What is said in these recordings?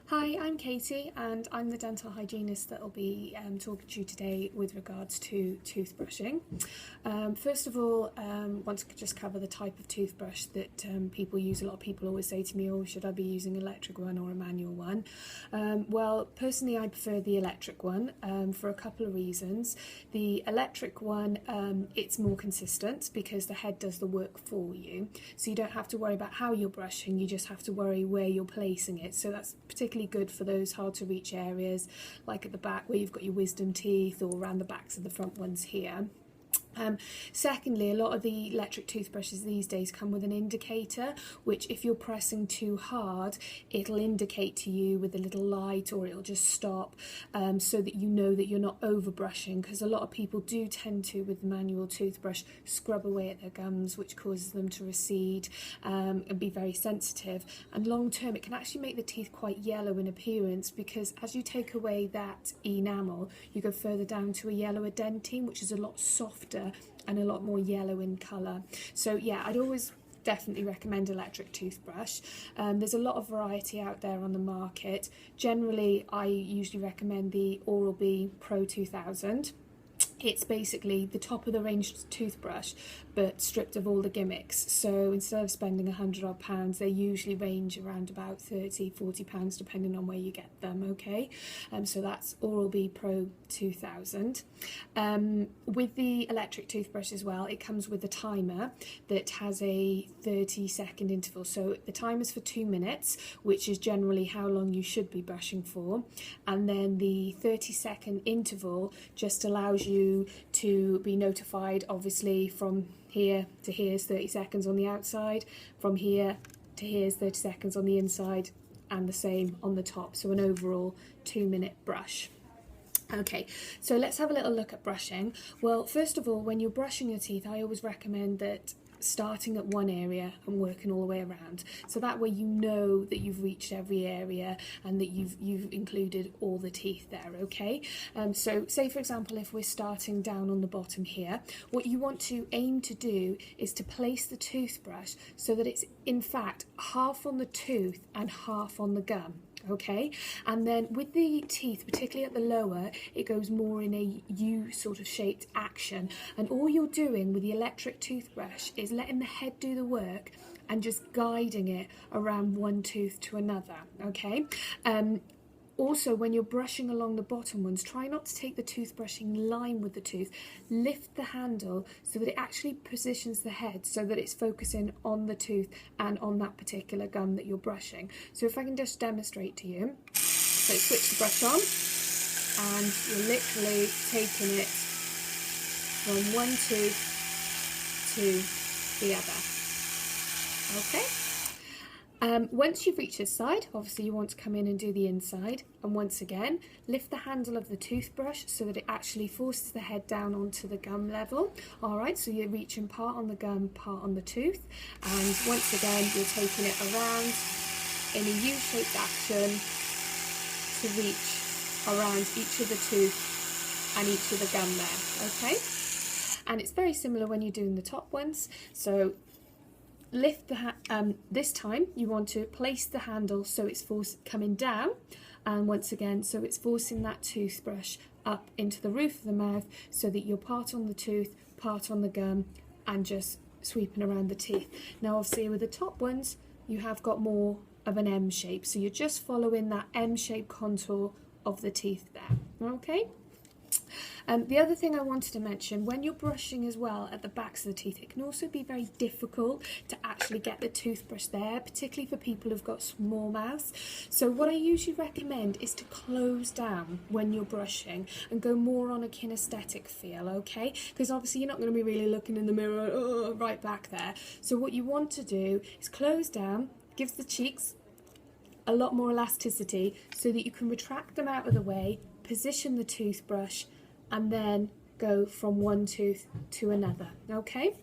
Hi, I'm Katie and I'm the dental hygienist that will be talking to you today with regards to toothbrushing. First of all, want to just cover the type of toothbrush that people use. A lot of people always say to me, oh, should I be using an electric one or a manual one? Well, personally, I prefer the electric one for a couple of reasons. The electric one, it's more consistent because the head does the work for you. So you don't have to worry about how you're brushing, you just have to worry where you're placing it. So that's particularly good for those hard to reach areas, like at the back where you've got your wisdom teeth, or around the backs of the front ones here. Secondly, a lot of the electric toothbrushes these days come with an indicator, which if you're pressing too hard, it'll indicate to you with a little light, or it'll just stop, so that you know that you're not over brushing, because a lot of people do tend to, with the manual toothbrush, scrub away at their gums, which causes them to recede and be very sensitive. And long term, it can actually make the teeth quite yellow in appearance, because as you take away that enamel, you go further down to a yellower dentine, which is a lot softer and a lot more yellow in colour. So yeah, I'd always definitely recommend electric toothbrush. There's a lot of variety out there on the market. Generally, I usually recommend the Oral-B Pro 2000. It's basically the top of the range toothbrush, but stripped of all the gimmicks. So instead of spending £100 they usually range around about £30–40 depending on where you get them. Okay, so that's Oral-B Pro 2000. With the electric toothbrush as well, it comes with a timer that has a 30-second interval. So the timer's for 2 minutes, which is generally how long you should be brushing for, and then the 30-second interval just allows you to be notified, obviously, from here to here's 30 seconds on the outside, from here to here's 30 seconds on the inside, and the same on the top. So an overall 2-minute brush. Okay, so let's have a little look at brushing. Well, first of all, when you're brushing your teeth, I always recommend that starting at one area and working all the way around, so that way you know that you've reached every area and that you've included all the teeth there. Okay, so say for example, if we're starting down on the bottom here, what you want to aim to do is to place the toothbrush so that it's in fact half on the tooth and half on the gum. Okay, and then with the teeth, particularly at the lower, it goes more in a U sort of shaped action, and all you're doing with the electric toothbrush is letting the head do the work and just guiding it around one tooth to another. Okay, also, when you're brushing along the bottom ones, try not to take the toothbrush in line with the tooth. Lift the handle so that it actually positions the head so that it's focusing on the tooth and on that particular gum that you're brushing. So if I can just demonstrate to you. So switch the brush on and you're literally taking it from one tooth to the other. Okay. Once you've reached this side, obviously you want to come in and do the inside, and once again lift the handle of the toothbrush so that it actually forces the head down onto the gum level. Alright, so you're reaching part on the gum, part on the tooth, and once again you're taking it around in a U-shaped action to reach around each of the tooth and each of the gum there. Okay, and it's very similar when you're doing the top ones. So lift the this time you want to place the handle so it's coming down, and once again so it's forcing that toothbrush up into the roof of the mouth so that you're part on the tooth, part on the gum, and just sweeping around the teeth. Now obviously with the top ones you have got more of an M shape, so you're just following that M shape contour of the teeth there. Okay. The other thing I wanted to mention, when you're brushing as well at the backs of the teeth, it can also be very difficult to actually get the toothbrush there, particularly for people who've got small mouths. So what I usually recommend is to close down when you're brushing and go more on a kinesthetic feel, okay? Because obviously you're not going to be really looking in the mirror right back there. So what you want to do is close down, gives the cheeks a lot more elasticity so that you can retract them out of the way, position the toothbrush, and then go from one tooth to another. Okay,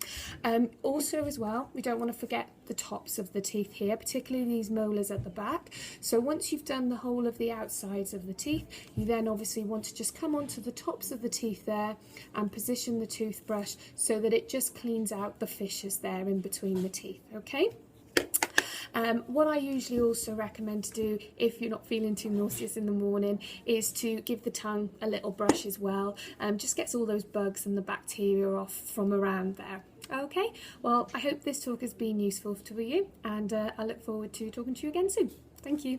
also as well, we don't want to forget the tops of the teeth here, particularly these molars at the back. So once you've done the whole of the outsides of the teeth, you then obviously want to just come onto the tops of the teeth there and position the toothbrush so that it just cleans out the fissures there in between the teeth. Okay. What I usually also recommend to do if you're not feeling too nauseous in the morning is to give the tongue a little brush as well. Just gets all those bugs and the bacteria off from around there. Okay, well, I hope this talk has been useful to you, and I look forward to talking to you again soon. Thank you.